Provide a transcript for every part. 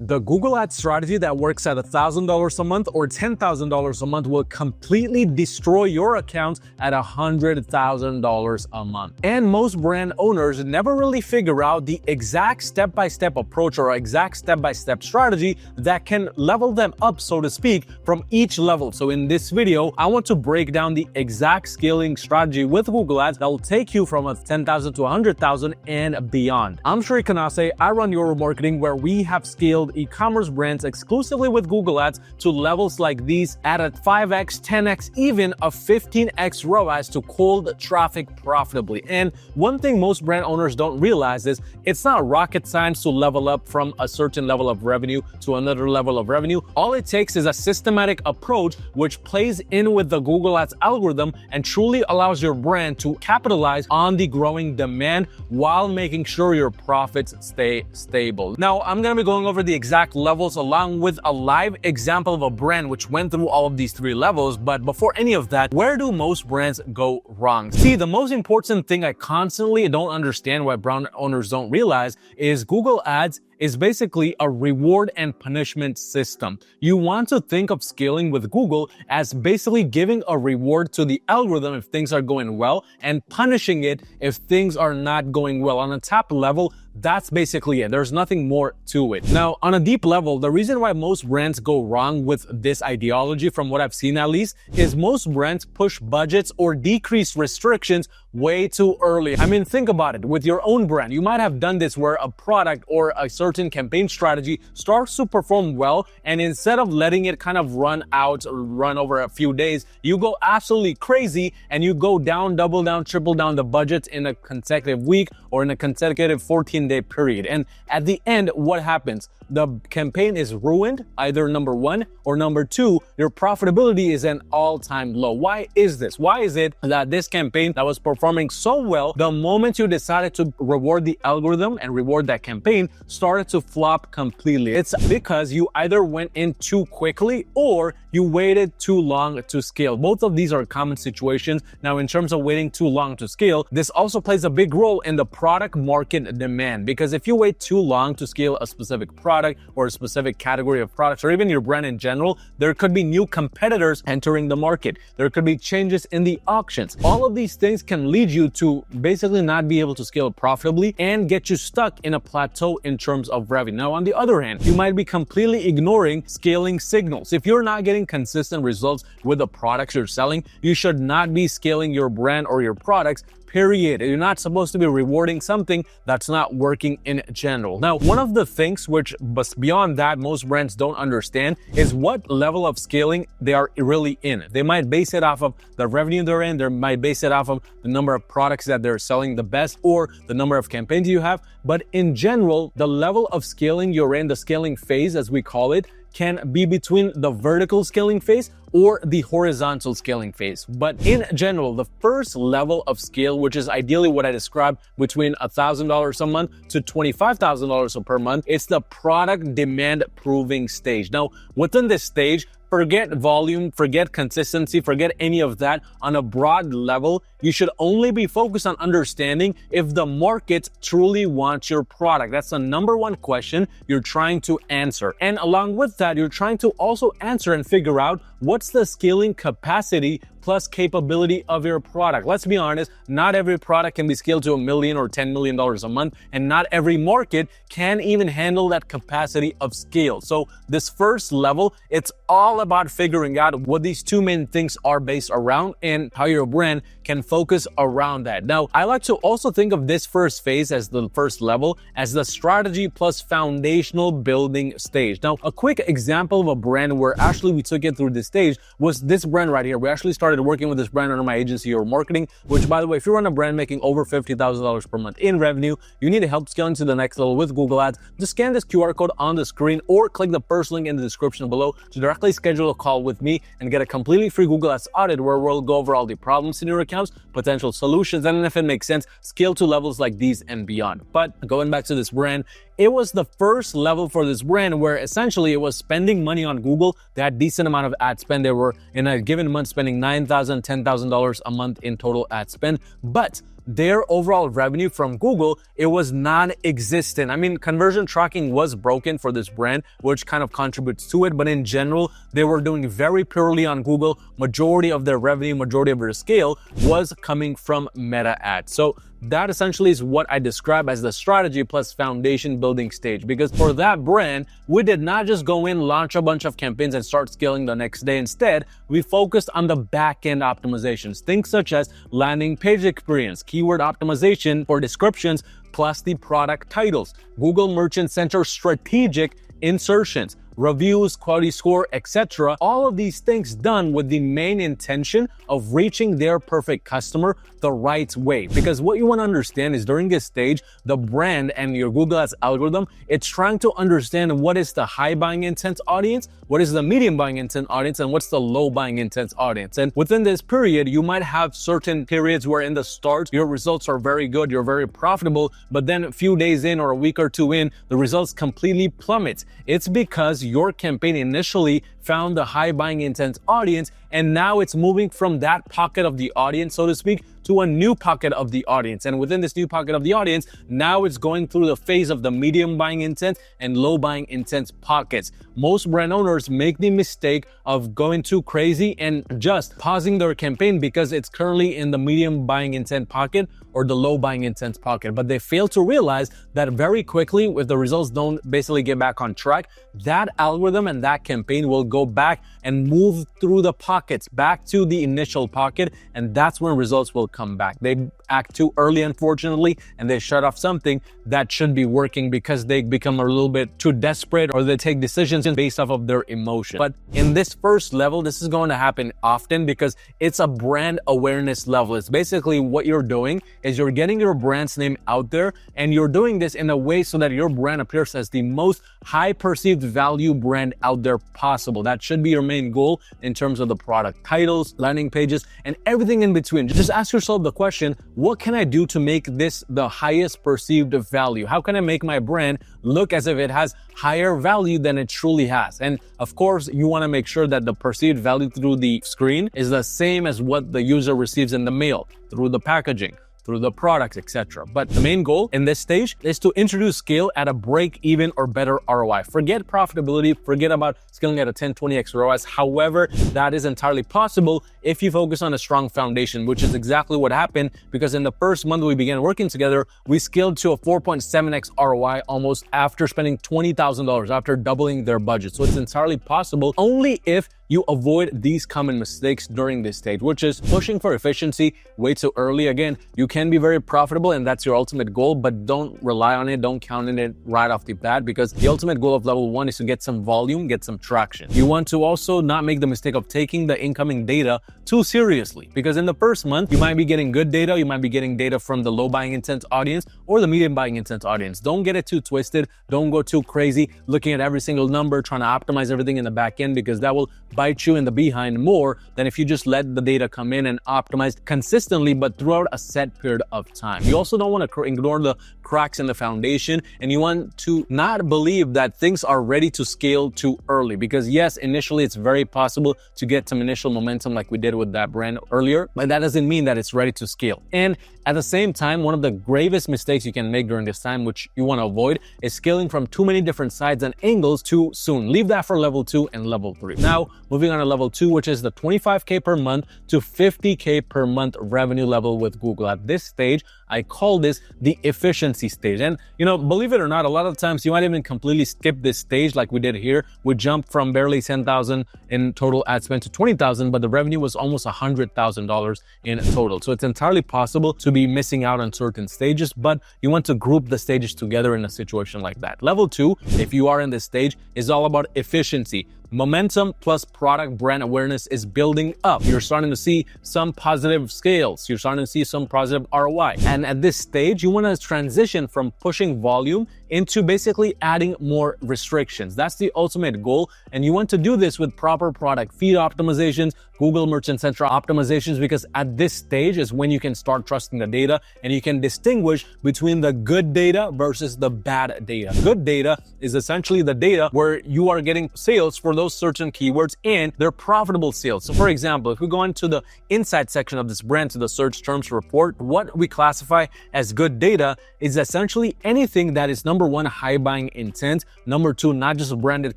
The Google Ads strategy that works at $1,000 a month or $10,000 a month will completely destroy your account at $100,000 a month. And most brand owners never really figure out the exact step-by-step approach or exact step-by-step strategy that can level them up, so to speak, from each level. So in this video, I want to break down the exact scaling strategy with Google Ads that will take you from $10,000 to $100,000 and beyond. I'm Shri Kanase. I run Your Marketing, where we have scaled e-commerce brands exclusively with Google Ads to levels like these at a 5x, 10x, even a 15x ROAS to cold traffic profitably. And one thing most brand owners don't realize is it's not rocket science to level up from a certain level of revenue to another level of revenue. All it takes is a systematic approach which plays in with the Google Ads algorithm and truly allows your brand to capitalize on the growing demand while making sure your profits stay stable. Now, I'm going to be going over the exact levels along with a live example of a brand which went through all of these three levels. But before any of that, where do most brands go wrong? See, the most important thing I constantly don't understand why brand owners don't realize is Google Ads is basically a reward and punishment system. You want to think of scaling with Google as basically giving a reward to the algorithm if things are going well and punishing it if things are not going well. On a top level, that's basically it. There's nothing more to it. Now, on a deep level, the reason why most brands go wrong with this ideology, from what I've seen at least, is most brands push budgets or decrease restrictions way too early. I mean, think about it. With your own brand, you might have done this where a product or a certain campaign strategy starts to perform well, and instead of letting it kind of run out or run over a few days, you go absolutely crazy and you go down, double down, triple down the budget in a consecutive week or in a consecutive 14-day period. And at the end, what happens? The campaign is ruined, either number one, or number two, your profitability is an all-time low. Why is this? Why is it that this campaign that was performing so well, the moment you decided to reward the algorithm and reward that campaign, started to flop completely? It's because you either went in too quickly or you waited too long to scale. Both of these are common situations. Now, in terms of waiting too long to scale, this also plays a big role in the product market demand, because if you wait too long to scale a specific product or a specific category of products, or even your brand in general, there could be new competitors entering the market. There could be changes in the auctions. All of these things can lead you to basically not be able to scale profitably and get you stuck in a plateau in terms of revenue. Now, on the other hand, you might be completely ignoring scaling signals. If you're not getting consistent results with the products you're selling, you should not be scaling your brand or your products, period. You're not supposed to be rewarding something that's not working in general. Now, one of the things which, but beyond that, most brands don't understand is what level of scaling they are really in. They might base it off of the revenue they're in. They might base it off of the number of products that they're selling the best or the number of campaigns you have. But in general, the level of scaling you're in, the scaling phase, as we call it, can be between the vertical scaling phase or the horizontal scaling phase. But in general, the first level of scale, which is ideally what I described between $1,000 a month to $25,000 per month, it's the product demand proving stage. Now, within this stage, forget volume, forget consistency, forget any of that. On a broad level, you should only be focused on understanding if the market truly wants your product. That's the number one question you're trying to answer. And along with that, you're trying to also answer and figure out what's the scaling capacity plus capability of your product. Let's be honest, not every product can be scaled to $1 million or $10 million a month, and not every market can even handle that capacity of scale. So this first level, it's all about figuring out what these two main things are based around and how your brand can focus around that. Now, I like to also think of this first phase as the first level as the strategy plus foundational building stage. Now, a quick example of a brand where actually we took it through this stage was this brand right here. We actually started working with this brand under my agency, Your Marketing, which, by the way, if you run a brand making over $50,000 per month in revenue, you need help scaling to the next level with Google Ads, just scan this QR code on the screen or click the first link in the description below to directly schedule a call with me and get a completely free Google Ads audit where we'll go over all the problems in your accounts, potential solutions, and if it makes sense, scale to levels like these and beyond. But going back to this brand, it was the first level for this brand where essentially it was spending money on Google. They had decent amount of ad spend. They were in a given month spending $9,000, $10,000 a month in total ad spend. But their overall revenue from Google, it was non-existent. I mean, conversion tracking was broken for this brand, which kind of contributes to it, but in general, they were doing very purely on Google. Majority of their revenue, majority of their scale was coming from Meta ads. So that essentially is what I describe as the strategy plus foundation building stage. Because for that brand, we did not just go in, launch a bunch of campaigns and start scaling the next day. Instead, we focused on the back-end optimizations, things such as landing page experience, keyword optimization for descriptions, plus the product titles, Google Merchant Center strategic insertions, reviews, quality score, etc. All of these things done with the main intention of reaching their perfect customer the right way. Because what you want to understand is during this stage, the brand and your Google Ads algorithm, it's trying to understand what is the high buying intent audience, what is the medium buying intent audience, and what's the low buying intent audience. And within this period, you might have certain periods where in the start, your results are very good, you're very profitable, but then a few days in or a week or two in, the results completely plummet. It's because your campaign initially found the high buying intent audience, and now it's moving from that pocket of the audience, so to speak, to a new pocket of the audience. And within this new pocket of the audience, now it's going through the phase of the medium buying intent and low buying intent pockets. Most brand owners make the mistake of going too crazy and just pausing their campaign because it's currently in the medium buying intent pocket or the low buying intent pocket. But they fail to realize that very quickly, if the results don't basically get back on track, that algorithm and that campaign will go back and move through the pockets back to the initial pocket, and that's when results will come back. They act too early, unfortunately, and they shut off something that should be working because they become a little bit too desperate, or they take decisions based off of their emotion. But in this first level, this is going to happen often because it's a brand awareness level. It's basically what you're doing is you're getting your brand's name out there, and you're doing this in a way so that your brand appears as the most high perceived value brand out there possible. That should be your main goal in terms of the product titles, landing pages, and everything in between. Just ask yourself the question, what can I do to make this the highest perceived value? How can I make my brand look as if it has higher value than it truly has? And of course, you want to make sure that the perceived value through the screen is the same as what the user receives in the mail, through the packaging, through the products, etc. But the main goal in this stage is to introduce scale at a break-even or better ROI. Forget profitability, forget about scaling at a 10, 20x ROAS. However, that is entirely possible if you focus on a strong foundation, which is exactly what happened, because in the first month we began working together, we scaled to a 4.7x ROI almost after spending $20,000, after doubling their budget. So it's entirely possible only if you avoid these common mistakes during this stage, which is pushing for efficiency way too early. Again, you can be very profitable and that's your ultimate goal, but don't rely on it, don't count on it right off the bat, because the ultimate goal of level 1 is to get some volume, get some traction. You want to also not make the mistake of taking the incoming data too seriously, because in the first month, you might be getting good data, you might be getting data from the low buying intent audience or the medium buying intent audience. Don't get it too twisted, don't go too crazy looking at every single number, trying to optimize everything in the back end, because that will bite you in the behind more than if you just let the data come in and optimize consistently, but throughout a set period of time. You also don't want to ignore the cracks in the foundation, and you want to not believe that things are ready to scale too early, because yes, initially it's very possible to get some initial momentum like we did with that brand earlier, but that doesn't mean that it's ready to scale. And at the same time, one of the gravest mistakes you can make during this time, which you want to avoid, is scaling from too many different sides and angles too soon. Leave that for level 2 and level 3. Now, moving on to level 2, which is the 25K per month to 50K per month revenue level with Google. At this stage, I call this the efficiency stage. And believe it or not, a lot of times you might even completely skip this stage like we did here. We jumped from barely 10,000 in total ad spend to 20,000, but the revenue was almost $100,000 in total. So it's entirely possible to be missing out on certain stages, but you want to group the stages together in a situation like that. Level 2, if you are in this stage, is all about efficiency. Momentum plus product brand awareness is building up. You're starting to see some positive scales. You're starting to see some positive ROI. And at this stage, you want to transition from pushing volume into basically adding more restrictions. That's the ultimate goal. And you want to do this with proper product feed optimizations, Google Merchant Center optimizations, because at this stage is when you can start trusting the data and you can distinguish between the good data versus the bad data. Good data is essentially the data where you are getting sales for those certain keywords and they're profitable sales. So for example, if we go into the insight section of this brand to the search terms report, what we classify as good data is essentially anything that is number one, high buying intent, number two, not just branded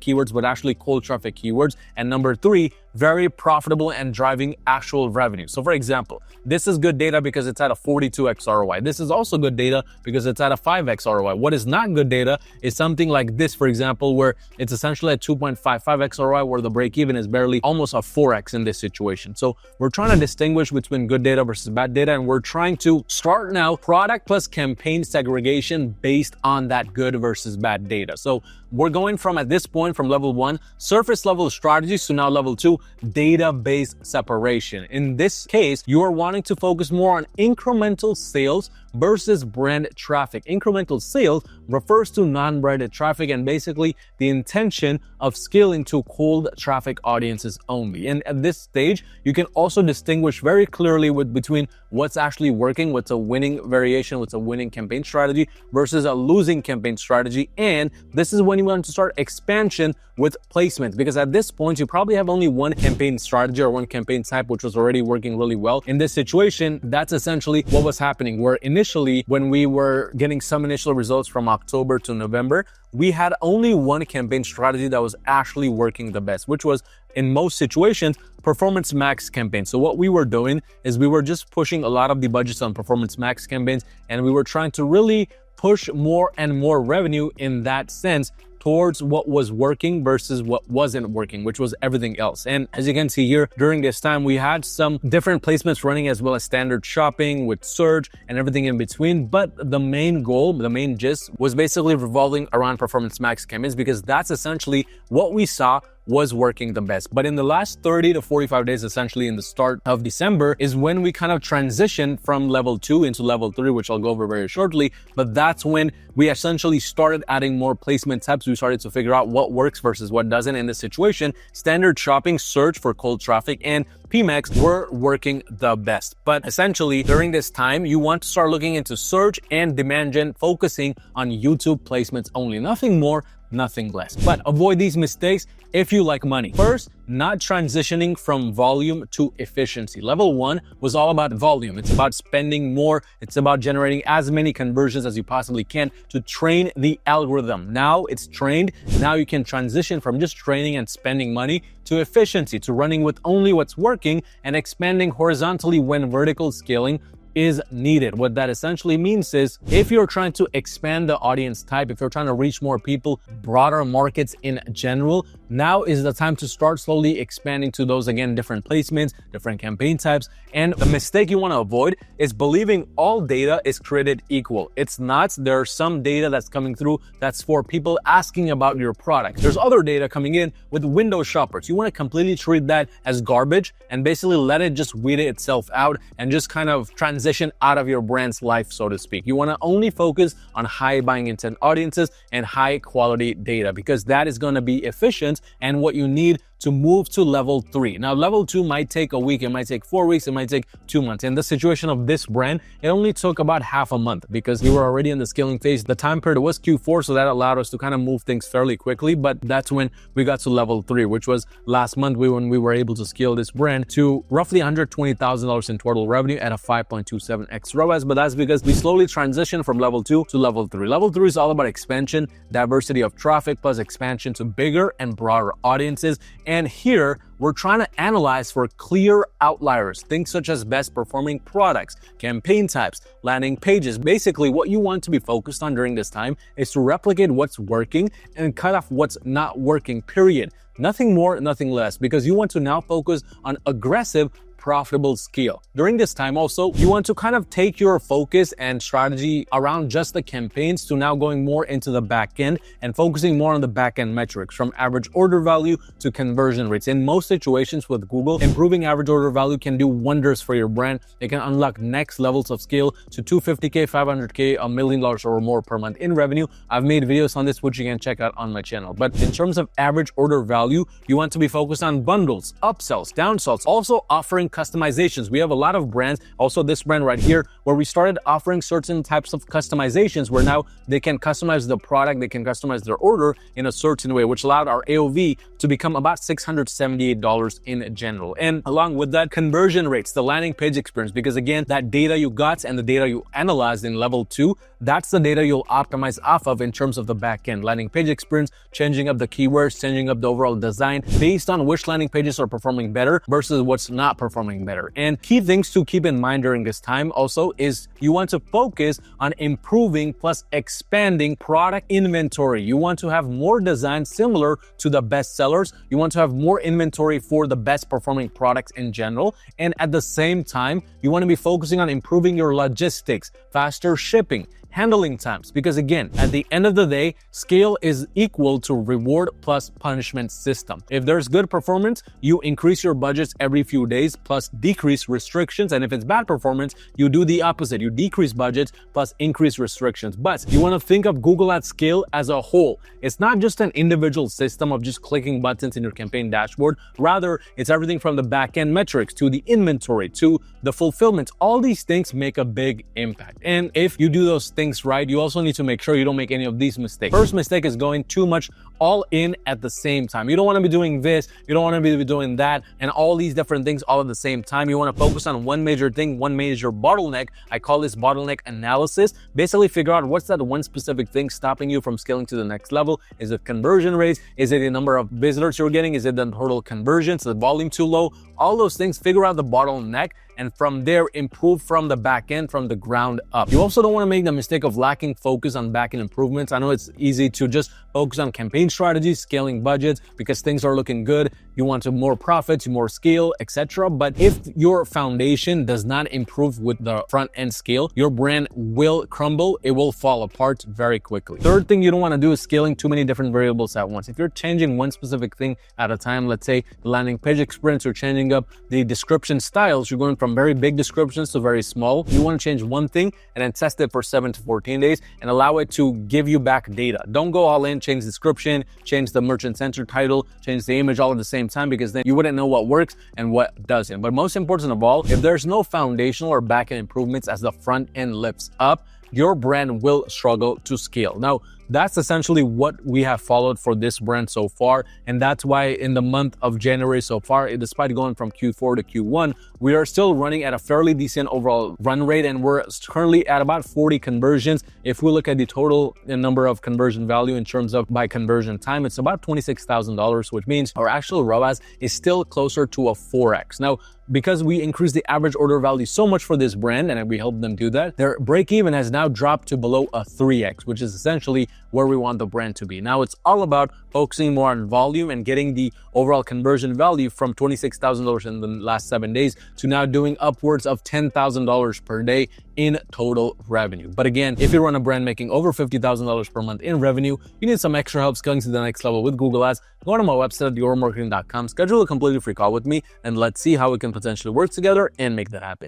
keywords, but actually cold traffic keywords, and number three, very profitable and driving actual revenue. So for example, this is good data because it's at a 42x ROI. This is also good data because it's at a 5x ROI. What is not good data is something like this, for example, where it's essentially at 2.55x ROI, where the break even is barely almost a 4x in this situation. So we're trying to distinguish between good data versus bad data, and we're trying to start now product plus campaign segregation based on that good versus bad data. So we're going from, at this point, from level 1, surface level strategies, to now level 2, database separation. In this case, you are wanting to focus more on incremental sales versus brand traffic. Incremental sales refers to non-branded traffic and basically the intention of scaling to cold traffic audiences only. And at this stage, you can also distinguish very clearly between what's actually working, what's a winning variation, what's a winning campaign strategy versus a losing campaign strategy. And this is when you want to start expansion with placement, because at this point, you probably have only one campaign strategy or one campaign type, which was already working really well. In this situation, that's essentially what was happening, where initially, when we were getting some initial results from October to November, we had only one campaign strategy that was actually working the best, which was, in most situations, Performance Max campaigns. So what we were doing is we were just pushing a lot of the budgets on Performance Max campaigns, and we were trying to really push more and more revenue in that sense towards what was working versus what wasn't working, which was everything else. And as you can see here, during this time, we had some different placements running, as well as standard shopping with search and everything in between. But the main goal, the main gist, was basically revolving around Performance Max campaigns, because that's essentially what we saw was working the best. But in the last 30 to 45 days, essentially in the start of December, is when we kind of transitioned from level 2 into level 3, which I'll go over very shortly. But that's when we essentially started adding more placement types. We started to figure out what works versus what doesn't in this situation. Standard shopping, search for cold traffic, and PMAX were working the best. But essentially, during this time, you want to start looking into search and demand gen, focusing on YouTube placements only. Nothing more, nothing less. But avoid these mistakes if you like money. First, not transitioning from volume to efficiency. Level 1 was all about volume. It's about spending more. It's about generating as many conversions as you possibly can to train the algorithm. Now it's trained. Now you can transition from just training and spending money to efficiency, to running with only what's working and expanding horizontally when vertical scaling is needed. What that essentially means is, if you're trying to expand the audience type, if you're trying to reach more people, broader markets in general, now is the time to start slowly expanding to those, again, different placements, different campaign types. And the mistake you want to avoid is believing all data is created equal. It's not. There's some data that's coming through that's for people asking about your product. There's other data coming in with window shoppers. You want to completely treat that as garbage and basically let it just weed itself out and just kind of transition out of your brand's life, so to speak. You want to only focus on high buying intent audiences and high quality data, because that is going to be efficient and what you need to move to level 3. Now, level 2 might take a week, it might take 4 weeks, it might take 2 months. In the situation of this brand, it only took about half a month because we were already in the scaling phase. The time period was Q4, so that allowed us to kind of move things fairly quickly. But that's when we got to level 3, which was last month when we were able to scale this brand to roughly $120,000 in total revenue at a 5.27x ROAS. But that's because we slowly transitioned from level 2 to level 3. Level 3 is all about expansion, diversity of traffic, plus expansion to bigger and broader audiences. And here, we're trying to analyze for clear outliers, things such as best performing products, campaign types, landing pages. Basically, what you want to be focused on during this time is to replicate what's working and cut off what's not working, period. Nothing more, nothing less, because you want to now focus on aggressive profitable scale. During this time also, you want to kind of take your focus and strategy around just the campaigns to now going more into the back end and focusing more on the back end metrics, from average order value to conversion rates. In most situations with Google, improving average order value can do wonders for your brand. It can unlock next levels of scale to $250K, $500K, $1 million or more per month in revenue. I've made videos on this, which you can check out on my channel. But in terms of average order value, you want to be focused on bundles, upsells, downsells, also offering customizations. We have a lot of brands, also this brand right here, where we started offering certain types of customizations where now they can customize the product, they can customize their order in a certain way, which allowed our AOV to become about $678 in general. And along with that, conversion rates, the landing page experience, because again, that data you got and the data you analyzed in level 2, that's the data you'll optimize off of in terms of the backend landing page experience, changing up the keywords, changing up the overall design based on which landing pages are performing better versus what's not performing better. And key things to keep in mind during this time also is you want to focus on improving plus expanding product inventory. You want to have more designs similar to the best sellers. You want to have more inventory for the best performing products in general. And at the same time, you want to be focusing on improving your logistics, faster shipping, handling times, because again, at the end of the day, scale is equal to reward plus punishment system. If there's good performance, you increase your budgets every few days plus decrease restrictions. And if it's bad performance, you do the opposite. You decrease budgets plus increase restrictions. But you want to think of Google at scale as a whole. It's not just an individual system of just clicking buttons in your campaign dashboard. Rather, it's everything from the back-end metrics to the inventory to the fulfillment. All these things make a big impact. And if you do those things right, you also need to make sure you don't make any of these mistakes. First mistake is going too much all in at the same time. You don't want to be doing this, you don't want to be doing that, and all these different things all at the same time. You want to focus on one major thing, one major bottleneck. I call this bottleneck analysis. Basically figure out what's that one specific thing stopping you from scaling to the next level. Is it conversion rates? Is it the number of visitors you're getting? Is it the total conversions? The volume too low? All those things, figure out the bottleneck, and from there, improve from the back end, from the ground up. You also don't want to make the mistake of lacking focus on back end improvements. I know it's easy to just focus on campaign strategies, scaling budgets, because things are looking good. You want to more profits, more scale, etc. But if your foundation does not improve with the front end scale, your brand will crumble. It will fall apart very quickly. Third thing you don't want to do is scaling too many different variables at once. If you're changing one specific thing at a time, let's say the landing page experience, you're changing up the description styles, you're going from very big descriptions to very small. You want to change one thing and then test it for 7 to 14 days and allow it to give you back data. Don't go all in, change the description, change the merchant center title, change the image all at the same time, because then you wouldn't know what works and what doesn't. But most important of all, if there's no foundational or back-end improvements as the front end lifts up, your brand will struggle to scale. Now, that's essentially what we have followed for this brand so far. And that's why in the month of January so far, despite going from Q4 to Q1, we are still running at a fairly decent overall run rate. And we're currently at about 40 conversions. If we look at the total number of conversion value in terms of by conversion time, it's about $26,000, which means our actual ROAS is still closer to a 4x. Now, because we increased the average order value so much for this brand and we helped them do that, their break even has now dropped to below a 3x, which is essentially where we want the brand to be. Now it's all about focusing more on volume and getting the overall conversion value from $26,000 in the last 7 days to now doing upwards of $10,000 per day in total revenue. But again, if you run a brand making over $50,000 per month in revenue, you need some extra help scaling to the next level with Google Ads, go to my website at yourmarketing.com, schedule a completely free call with me, and let's see how we can potentially work together and make that happen.